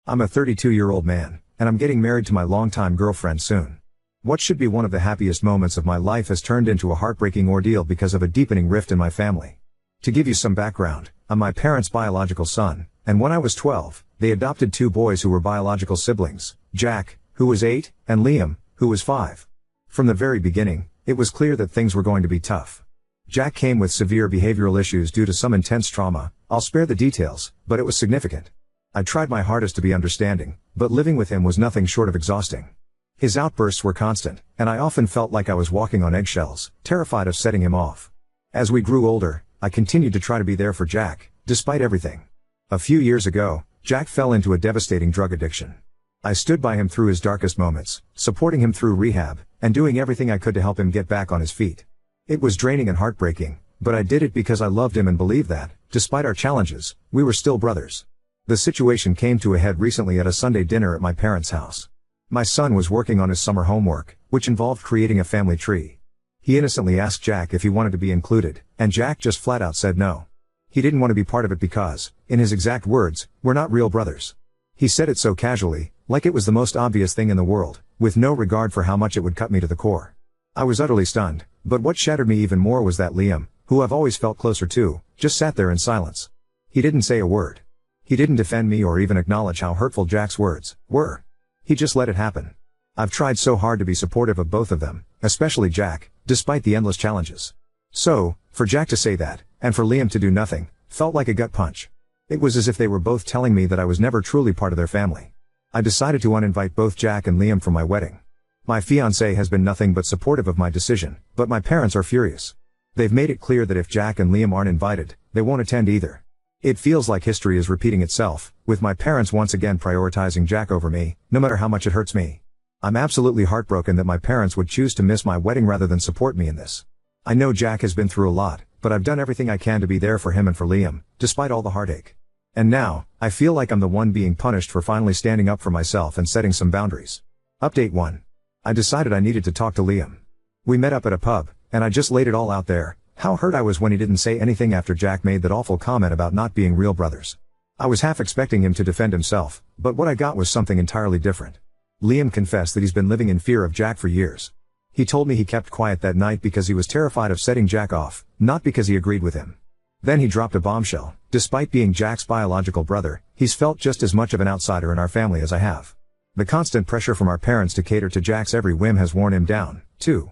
I'm a 32-year-old man, and I'm getting married to my longtime girlfriend soon. What should be one of the happiest moments of my life has turned into a heartbreaking ordeal because of a deepening rift in my family. To give you some background, I'm my parents' biological son, and when I was 12, they adopted two boys who were biological siblings, Jack, who was 8, and Liam, who was 5. From the very beginning, it was clear that things were going to be tough. Jack came with severe behavioral issues due to some intense trauma. I'll spare the details, but it was significant. I tried my hardest to be understanding, but living with him was nothing short of exhausting. His outbursts were constant, and I often felt like I was walking on eggshells, terrified of setting him off. As we grew older, I continued to try to be there for Jack, despite everything. A few years ago, Jack fell into a devastating drug addiction. I stood by him through his darkest moments, supporting him through rehab, and doing everything I could to help him get back on his feet. It was draining and heartbreaking, but I did it because I loved him and believed that, despite our challenges, we were still brothers. The situation came to a head recently at a Sunday dinner at my parents' house. My son was working on his summer homework, which involved creating a family tree. He innocently asked Jack if he wanted to be included, and Jack just flat out said no. He didn't want to be part of it because, in his exact words, we're not real brothers. He said it so casually, like it was the most obvious thing in the world, with no regard for how much it would cut me to the core. I was utterly stunned, but what shattered me even more was that Liam, who I've always felt closer to, just sat there in silence. He didn't say a word. He didn't defend me or even acknowledge how hurtful Jack's words were. He just let it happen. I've tried so hard to be supportive of both of them, especially Jack, despite the endless challenges. So, for Jack to say that, and for Liam to do nothing, felt like a gut punch. It was as if they were both telling me that I was never truly part of their family. I decided to uninvite both Jack and Liam from my wedding. My fiancée has been nothing but supportive of my decision, but my parents are furious. They've made it clear that if Jack and Liam aren't invited, they won't attend either. It feels like history is repeating itself, with my parents once again prioritizing Jack over me, no matter how much it hurts me. I'm absolutely heartbroken that my parents would choose to miss my wedding rather than support me in this. I know Jack has been through a lot, but I've done everything I can to be there for him and for Liam, despite all the heartache. And now, I feel like I'm the one being punished for finally standing up for myself and setting some boundaries. Update 1. I decided I needed to talk to Liam. We met up at a pub, and I just laid it all out there. How hurt I was when he didn't say anything after Jack made that awful comment about not being real brothers. I was half expecting him to defend himself, but what I got was something entirely different. Liam confessed that he's been living in fear of Jack for years. He told me he kept quiet that night because he was terrified of setting Jack off, not because he agreed with him. Then he dropped a bombshell. Despite being Jack's biological brother, he's felt just as much of an outsider in our family as I have. The constant pressure from our parents to cater to Jack's every whim has worn him down, too.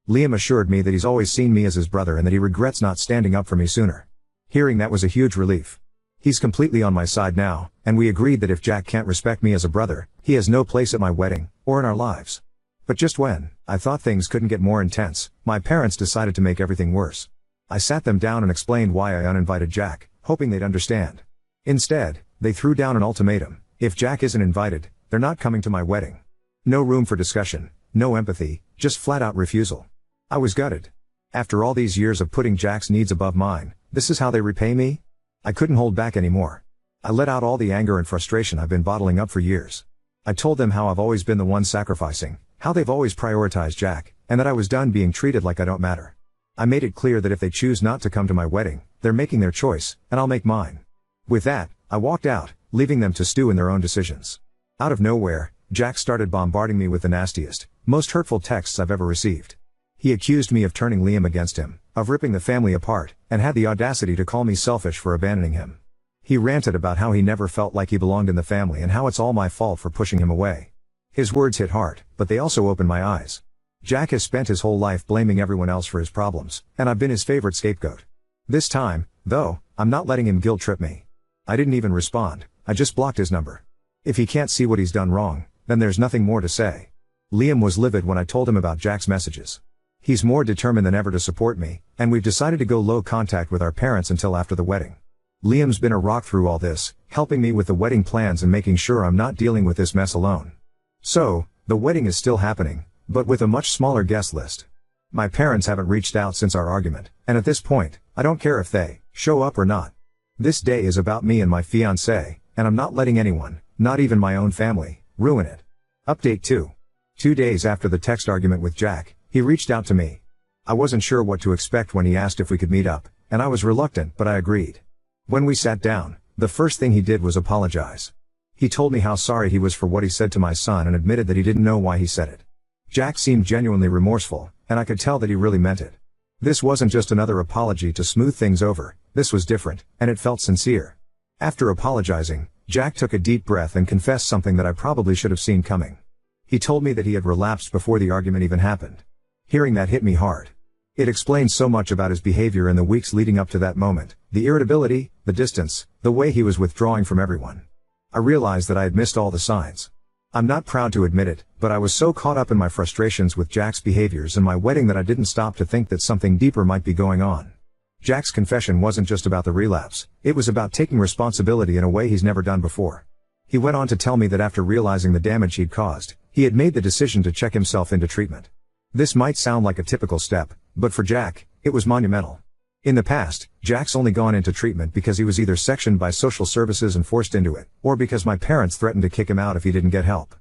Liam assured me that he's always seen me as his brother and that he regrets not standing up for me sooner. Hearing that was a huge relief. He's completely on my side now, and we agreed that if Jack can't respect me as a brother, he has no place at my wedding, or in our lives. But just when I thought things couldn't get more intense, my parents decided to make everything worse. I sat them down and explained why I uninvited Jack, hoping they'd understand. Instead, they threw down an ultimatum. If Jack isn't invited, they're not coming to my wedding. No room for discussion, no empathy, just flat-out refusal. I was gutted. After all these years of putting Jack's needs above mine, this is how they repay me? I couldn't hold back anymore. I let out all the anger and frustration I've been bottling up for years. I told them how I've always been the one sacrificing, how they've always prioritized Jack, and that I was done being treated like I don't matter. I made it clear that if they choose not to come to my wedding, they're making their choice, and I'll make mine. With that, I walked out, leaving them to stew in their own decisions. Out of nowhere, Jack started bombarding me with the nastiest, most hurtful texts I've ever received. He accused me of turning Liam against him, of ripping the family apart, and had the audacity to call me selfish for abandoning him. He ranted about how he never felt like he belonged in the family and how it's all my fault for pushing him away. His words hit hard, but they also opened my eyes. Jack has spent his whole life blaming everyone else for his problems, and I've been his favorite scapegoat. This time, though, I'm not letting him guilt trip me. I didn't even respond, I just blocked his number. If he can't see what he's done wrong, then there's nothing more to say. Liam was livid when I told him about Jack's messages. He's more determined than ever to support me, and we've decided to go low contact with our parents until after the wedding. Liam's been a rock through all this, helping me with the wedding plans and making sure I'm not dealing with this mess alone. So, the wedding is still happening, but with a much smaller guest list. My parents haven't reached out since our argument, and at this point, I don't care if they show up or not. This day is about me and my fiancée, and I'm not letting anyone, not even my own family, ruin it. Update 2. 2 days after the text argument with Jack, he reached out to me. I wasn't sure what to expect when he asked if we could meet up, and I was reluctant, but I agreed. When we sat down, the first thing he did was apologize. He told me how sorry he was for what he said to my son and admitted that he didn't know why he said it. Jack seemed genuinely remorseful, and I could tell that he really meant it. This wasn't just another apology to smooth things over, this was different, and it felt sincere. After apologizing, Jack took a deep breath and confessed something that I probably should have seen coming. He told me that he had relapsed before the argument even happened. Hearing that hit me hard. It explained so much about his behavior in the weeks leading up to that moment, the irritability, the distance, the way he was withdrawing from everyone. I realized that I had missed all the signs. I'm not proud to admit it, but I was so caught up in my frustrations with Jack's behaviors and my wedding that I didn't stop to think that something deeper might be going on. Jack's confession wasn't just about the relapse, it was about taking responsibility in a way he's never done before. He went on to tell me that after realizing the damage he'd caused, he had made the decision to check himself into treatment. This might sound like a typical step, but for Jack, it was monumental. In the past, Jack's only gone into treatment because he was either sectioned by social services and forced into it, or because my parents threatened to kick him out if he didn't get help.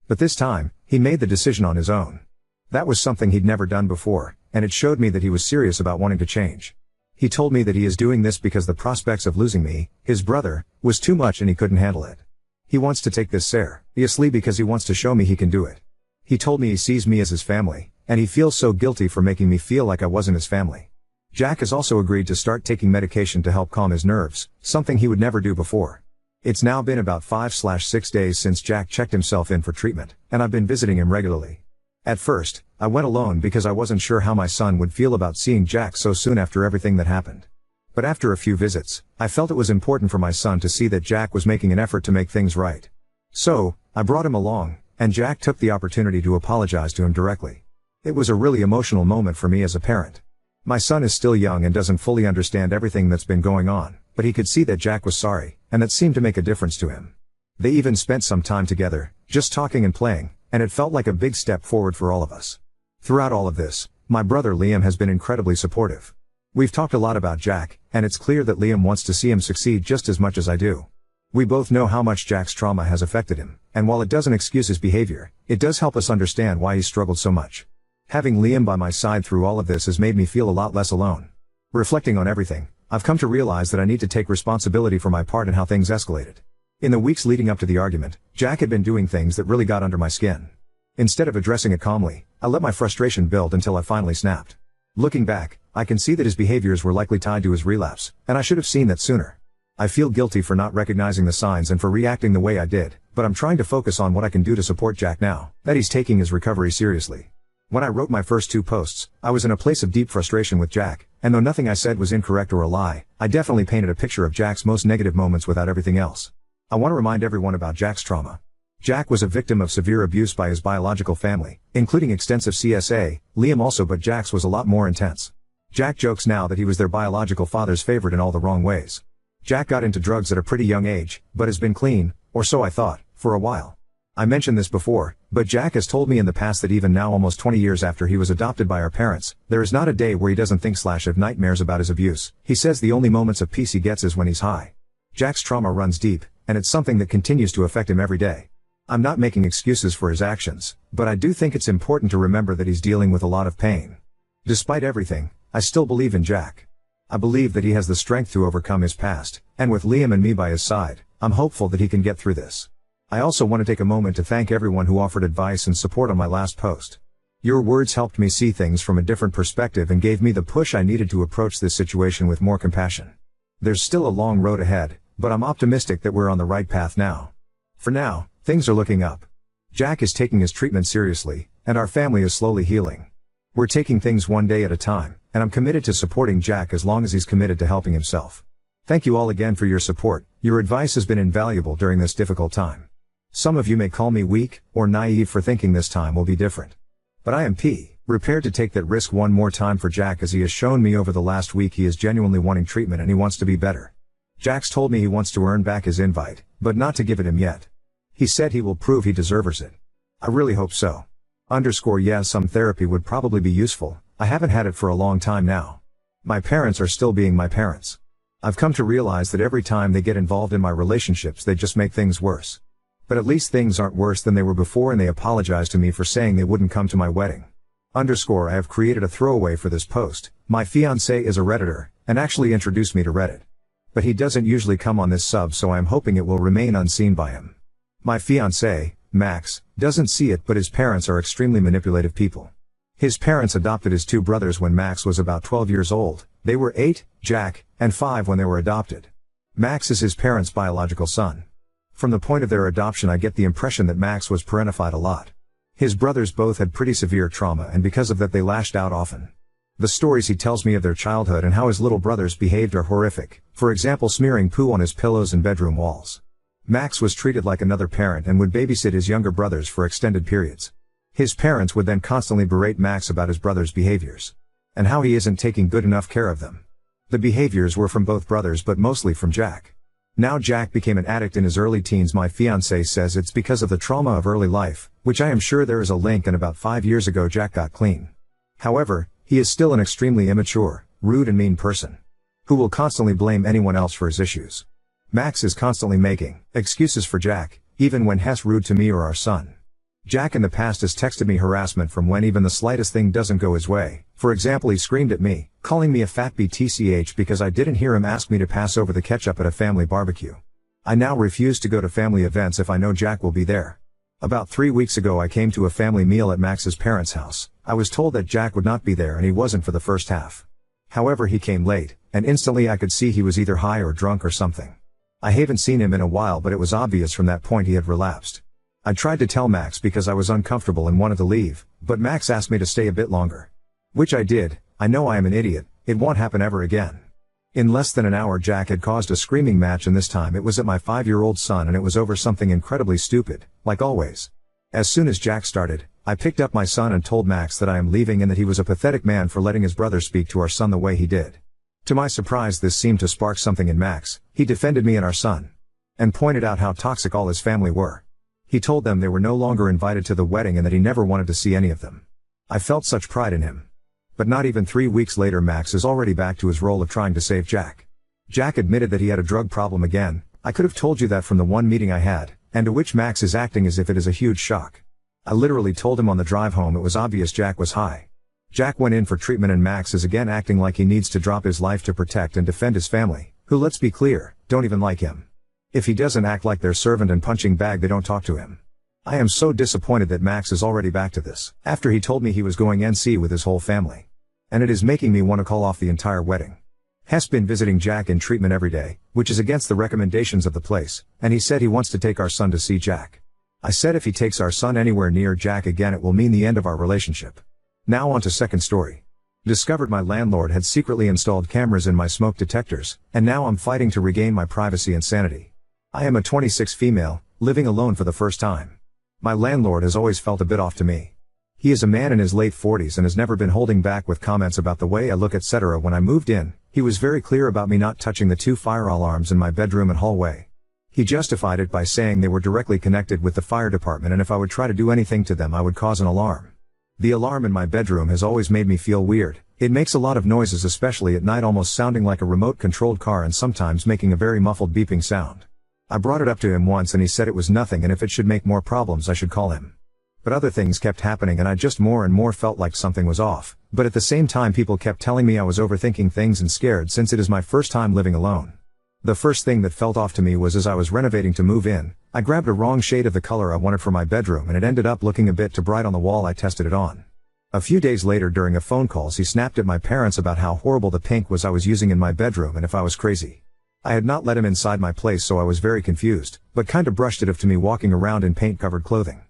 But this time, he made the decision on his own. That was something he'd never done before, and it showed me that he was serious about wanting to change. He told me that he is doing this because the prospects of losing me, his brother, was too much and he couldn't handle it. He wants to take this seriously because he wants to show me he can do it. He told me he sees me as his family, and he feels so guilty for making me feel like I wasn't his family. Jack has also agreed to start taking medication to help calm his nerves, something he would never do before. It's now been about 5-6 days since Jack checked himself in for treatment, and I've been visiting him regularly. At first, I went alone because I wasn't sure how my son would feel about seeing Jack so soon after everything that happened. But after a few visits, I felt it was important for my son to see that Jack was making an effort to make things right. So, I brought him along, and Jack took the opportunity to apologize to him directly. It was a really emotional moment for me as a parent. My son is still young and doesn't fully understand everything that's been going on, but he could see that Jack was sorry, and that seemed to make a difference to him. They even spent some time together, just talking and playing, and it felt like a big step forward for all of us. Throughout all of this, my brother Liam has been incredibly supportive. We've talked a lot about Jack, and it's clear that Liam wants to see him succeed just as much as I do. We both know how much Jack's trauma has affected him, and while it doesn't excuse his behavior, it does help us understand why he struggled so much. Having Liam by my side through all of this has made me feel a lot less alone. Reflecting on everything, I've come to realize that I need to take responsibility for my part in how things escalated. In the weeks leading up to the argument, Jack had been doing things that really got under my skin. Instead of addressing it calmly, I let my frustration build until I finally snapped. Looking back, I can see that his behaviors were likely tied to his relapse, and I should have seen that sooner. I feel guilty for not recognizing the signs and for reacting the way I did, but I'm trying to focus on what I can do to support Jack now that he's taking his recovery seriously. When I wrote my first 2 posts, I was in a place of deep frustration with Jack, and though nothing I said was incorrect or a lie, I definitely painted a picture of Jack's most negative moments without everything else. I want to remind everyone about Jack's trauma. Jack was a victim of severe abuse by his biological family, including extensive CSA, Liam also, but Jack's was a lot more intense. Jack jokes now that he was their biological father's favorite in all the wrong ways. Jack got into drugs at a pretty young age, but has been clean, or so I thought, for a while. I mentioned this before, but Jack has told me in the past that even now, almost 20 years after he was adopted by our parents, there is not a day where he doesn't think / have nightmares about his abuse. He says the only moments of peace he gets is when he's high. Jack's trauma runs deep, and it's something that continues to affect him every day. I'm not making excuses for his actions, but I do think it's important to remember that he's dealing with a lot of pain. Despite everything, I still believe in Jack. I believe that he has the strength to overcome his past, and with Liam and me by his side, I'm hopeful that he can get through this. I also want to take a moment to thank everyone who offered advice and support on my last post. Your words helped me see things from a different perspective and gave me the push I needed to approach this situation with more compassion. There's still a long road ahead, but I'm optimistic that we're on the right path now. For now, things are looking up. Jack is taking his treatment seriously, and our family is slowly healing. We're taking things one day at a time, and I'm committed to supporting Jack as long as he's committed to helping himself. Thank you all again for your support. Your advice has been invaluable during this difficult time. Some of you may call me weak or naive for thinking this time will be different. But I am prepared to take that risk one more time for Jack, as he has shown me over the last week he is genuinely wanting treatment and he wants to be better. Jack's told me he wants to earn back his invite, but not to give it him yet. He said he will prove he deserves it. I really hope so. Yeah, some therapy would probably be useful. I haven't had it for a long time now. My parents are still being my parents. I've come to realize that every time they get involved in my relationships they just make things worse. But at least things aren't worse than they were before, and they apologized to me for saying they wouldn't come to my wedding. I have created a throwaway for this post. My fiancé is a Redditor, and actually introduced me to Reddit. But he doesn't usually come on this sub, so I am hoping it will remain unseen by him. My fiancé, Max, doesn't see it, but his parents are extremely manipulative people. His parents adopted his two brothers when Max was about 12 years old. They were 8, Jack, and 5 when they were adopted. Max is his parents' biological son. From the point of their adoption, I get the impression that Max was parentified a lot. His brothers both had pretty severe trauma, and because of that they lashed out often. The stories he tells me of their childhood and how his little brothers behaved are horrific, for example smearing poo on his pillows and bedroom walls. Max was treated like another parent and would babysit his younger brothers for extended periods. His parents would then constantly berate Max about his brothers' behaviors. And how he isn't taking good enough care of them. The behaviors were from both brothers but mostly from Jack. Now Jack became an addict in his early teens. My fiancé says it's because of the trauma of early life, which I am sure there is a link, and about 5 years ago Jack got clean. However, he is still an extremely immature, rude and mean person. Who will constantly blame anyone else for his issues. Max is constantly making excuses for Jack, even when he's rude to me or our son. Jack in the past has texted me harassment from when even the slightest thing doesn't go his way. For example, he screamed at me, calling me a fat BTCH because I didn't hear him ask me to pass over the ketchup at a family barbecue. I now refuse to go to family events if I know Jack will be there. About 3 weeks ago I came to a family meal at Max's parents' house. I was told that Jack would not be there, and he wasn't for the first half. However, he came late, and instantly I could see he was either high or drunk or something. I haven't seen him in a while, but it was obvious from that point he had relapsed. I tried to tell Max because I was uncomfortable and wanted to leave, but Max asked me to stay a bit longer. Which I did. I know I am an idiot, it won't happen ever again. In less than an hour Jack had caused a screaming match, and this time it was at my 5-year-old son, and it was over something incredibly stupid, like always. As soon as Jack started, I picked up my son and told Max that I am leaving and that he was a pathetic man for letting his brother speak to our son the way he did. To my surprise, this seemed to spark something in Max. He defended me and our son. And pointed out how toxic all his family were. He told them they were no longer invited to the wedding and that he never wanted to see any of them. I felt such pride in him. But not even 3 weeks later Max is already back to his role of trying to save Jack. Jack admitted that he had a drug problem again. I could have told you that from the one meeting I had, and to which Max is acting as if it is a huge shock. I literally told him on the drive home it was obvious Jack was high. Jack went in for treatment and Max is again acting like he needs to drop his life to protect and defend his family, who, let's be clear, don't even like him. If he doesn't act like their servant and punching bag, they don't talk to him. I am so disappointed that Max is already back to this, after he told me he was going NC with his whole family. And it is making me want to call off the entire wedding. Hess been visiting Jack in treatment every day, which is against the recommendations of the place, and he said he wants to take our son to see Jack. I said if he takes our son anywhere near Jack again it will mean the end of our relationship. Now on to second story. Discovered my landlord had secretly installed cameras in my smoke detectors, and now I'm fighting to regain my privacy and sanity. I am a 26 female, living alone for the first time. My landlord has always felt a bit off to me. He is a man in his late 40s and has never been holding back with comments about the way I look, etc. When I moved in, he was very clear about me not touching the 2 fire alarms in my bedroom and hallway. He justified it by saying they were directly connected with the fire department, and if I would try to do anything to them I would cause an alarm. The alarm in my bedroom has always made me feel weird. It makes a lot of noises, especially at night, almost sounding like a remote-controlled car and sometimes making a very muffled beeping sound. I brought it up to him once and he said it was nothing, and if it should make more problems I should call him. But other things kept happening and I just more and more felt like something was off, but at the same time people kept telling me I was overthinking things and scared since it is my first time living alone. The first thing that felt off to me was as I was renovating to move in, I grabbed a wrong shade of the color I wanted for my bedroom and it ended up looking a bit too bright on the wall. I tested it on. A few days later during a phone call he snapped at my parents about how horrible the pink was I was using in my bedroom and if I was crazy. I had not let him inside my place, so I was very confused, but kinda brushed it off to me walking around in paint-covered clothing.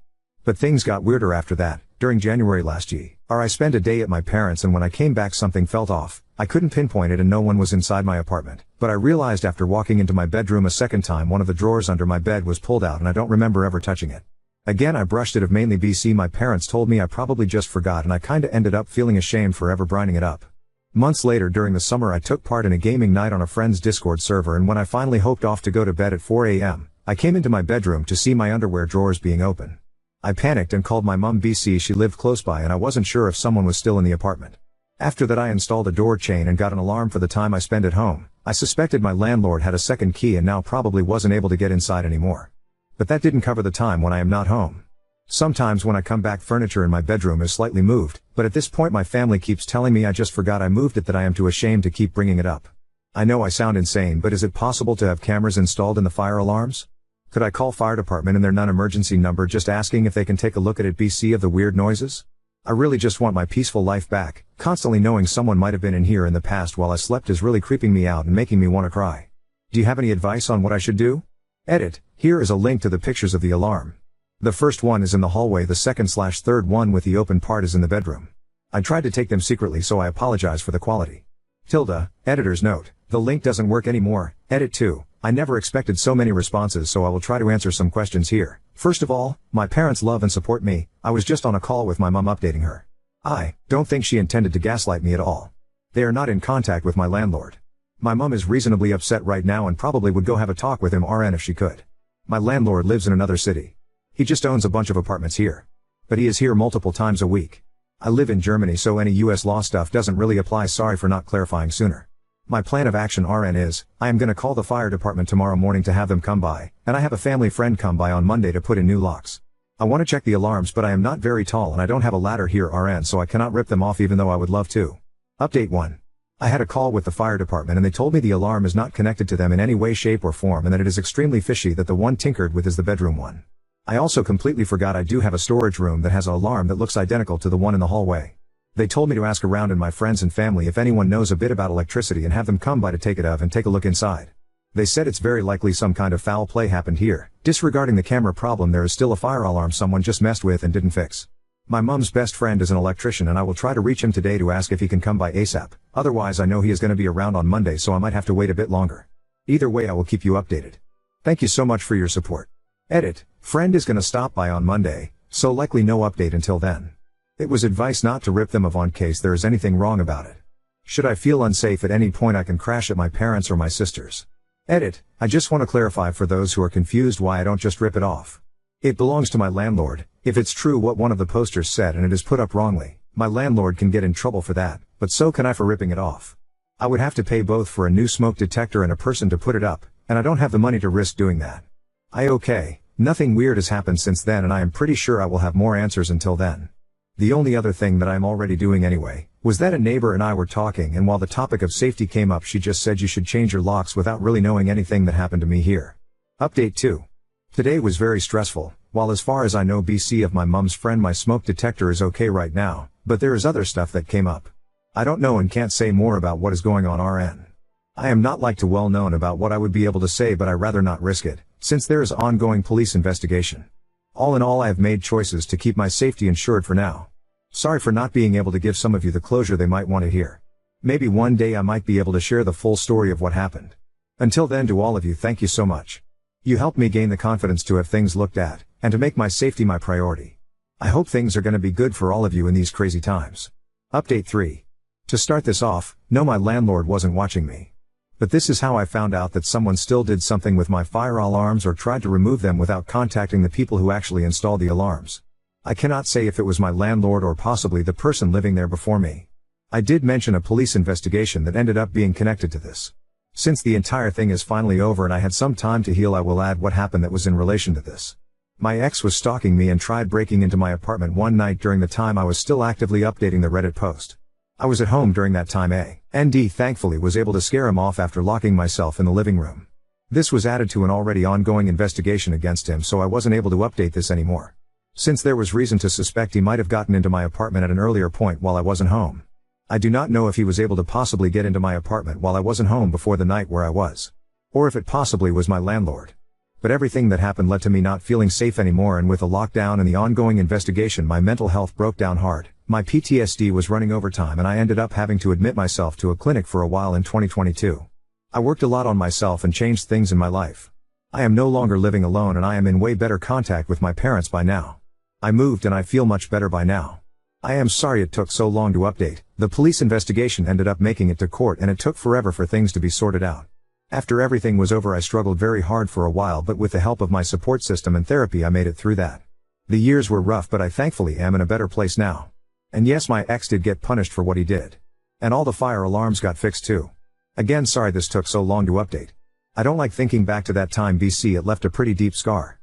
But things got weirder after that. During January last year, I spent a day at my parents' and when I came back something felt off. I couldn't pinpoint it and no one was inside my apartment, but I realized after walking into my bedroom a second time one of the drawers under my bed was pulled out and I don't remember ever touching it. Again I brushed it off mainly BC my parents told me I probably just forgot and I kinda ended up feeling ashamed for ever brining it up. Months later during the summer I took part in a gaming night on a friend's Discord server, and when I finally hoped off to go to bed at 4 a.m., I came into my bedroom to see my underwear drawers being open. I panicked and called my mum BC, she lived close by and I wasn't sure if someone was still in the apartment. After that I installed a door chain and got an alarm for the time I spend at home. I suspected my landlord had a second key and now probably wasn't able to get inside anymore. But that didn't cover the time when I am not home. Sometimes when I come back furniture in my bedroom is slightly moved, but at this point my family keeps telling me I just forgot I moved it, that I am too ashamed to keep bringing it up. I know I sound insane, but is it possible to have cameras installed in the fire alarms? Could I call fire department and their non-emergency number just asking if they can take a look at it BC of the weird noises? I really just want my peaceful life back. Constantly knowing someone might have been in here in the past while I slept is really creeping me out and making me want to cry. Do you have any advice on what I should do? Edit. Here is a link to the pictures of the alarm. The first one is in the hallway, the second/third one with the open part is in the bedroom. I tried to take them secretly, so I apologize for the quality. Tilda, editor's note. The link doesn't work anymore. Edit 2. I never expected so many responses, so I will try to answer some questions here. First of all, my parents love and support me. I was just on a call with my mom updating her. I don't think she intended to gaslight me at all. They are not in contact with my landlord. My mom is reasonably upset right now and probably would go have a talk with him RN if she could. My landlord lives in another city. He just owns a bunch of apartments here. But he is here multiple times a week. I live in Germany, so any US law stuff doesn't really apply. Sorry for not clarifying sooner. My plan of action RN is, I am gonna call the fire department tomorrow morning to have them come by, and I have a family friend come by on Monday to put in new locks. I want to check the alarms, but I am not very tall and I don't have a ladder here RN, so I cannot rip them off even though I would love to. Update 1. I had a call with the fire department and they told me the alarm is not connected to them in any way, shape or form, and that it is extremely fishy that the one tinkered with is the bedroom one. I also completely forgot I do have a storage room that has an alarm that looks identical to the one in the hallway. They told me to ask around in my friends and family if anyone knows a bit about electricity and have them come by to take it off and take a look inside. They said it's very likely some kind of foul play happened here. Disregarding the camera problem, there is still a fire alarm someone just messed with and didn't fix. My mom's best friend is an electrician and I will try to reach him today to ask if he can come by ASAP. Otherwise I know he is going to be around on Monday, so I might have to wait a bit longer. Either way I will keep you updated. Thank you so much for your support. Edit. Friend is going to stop by on Monday, so likely no update until then. It was advice not to rip them off in case there is anything wrong about it. Should I feel unsafe at any point I can crash at my parents or my sisters. Edit. I just want to clarify for those who are confused why I don't just rip it off. It belongs to my landlord. If it's true what one of the posters said and it is put up wrongly, my landlord can get in trouble for that, but so can I for ripping it off. I would have to pay both for a new smoke detector and a person to put it up, and I don't have the money to risk doing that. Okay, nothing weird has happened since then and I am pretty sure I will have more answers until then. The only other thing that I'm already doing anyway, was that a neighbor and I were talking, and while the topic of safety came up she just said you should change your locks without really knowing anything that happened to me here. Update 2. Today was very stressful. While as far as I know BC of my mom's friend my smoke detector is okay right now, but there is other stuff that came up. I don't know and can't say more about what is going on RN. I am not like to well known about what I would be able to say, but I rather not risk it, since there is ongoing police investigation. All in all I have made choices to keep my safety insured for now. Sorry for not being able to give some of you the closure they might want to hear. Maybe one day I might be able to share the full story of what happened. Until then, to all of you, thank you so much. You helped me gain the confidence to have things looked at, and to make my safety my priority. I hope things are going to be good for all of you in these crazy times. Update 3. To start this off, no, my landlord wasn't watching me. But this is how I found out that someone still did something with my fire alarms or tried to remove them without contacting the people who actually installed the alarms. I cannot say if it was my landlord or possibly the person living there before me. I did mention a police investigation that ended up being connected to this. Since the entire thing is finally over and I had some time to heal, I will add what happened that was in relation to this. My ex was stalking me and tried breaking into my apartment one night during the time I was still actively updating the Reddit post. I was at home during that time. AND thankfully was able to scare him off after locking myself in the living room. This was added to an already ongoing investigation against him, so I wasn't able to update this anymore. Since there was reason to suspect he might have gotten into my apartment at an earlier point while I wasn't home. I do not know if he was able to possibly get into my apartment while I wasn't home before the night where I was. Or if it possibly was my landlord. But everything that happened led to me not feeling safe anymore, and with the lockdown and the ongoing investigation my mental health broke down hard. My PTSD was running overtime and I ended up having to admit myself to a clinic for a while in 2022. I worked a lot on myself and changed things in my life. I am no longer living alone and I am in way better contact with my parents by now. I moved and I feel much better by now. I am sorry it took so long to update. The police investigation ended up making it to court and it took forever for things to be sorted out. After everything was over I struggled very hard for a while, but with the help of my support system and therapy I made it through that. The years were rough, but I thankfully am in a better place now. And yes, my ex did get punished for what he did. And all the fire alarms got fixed too. Again, sorry this took so long to update. I don't like thinking back to that time BC, it left a pretty deep scar.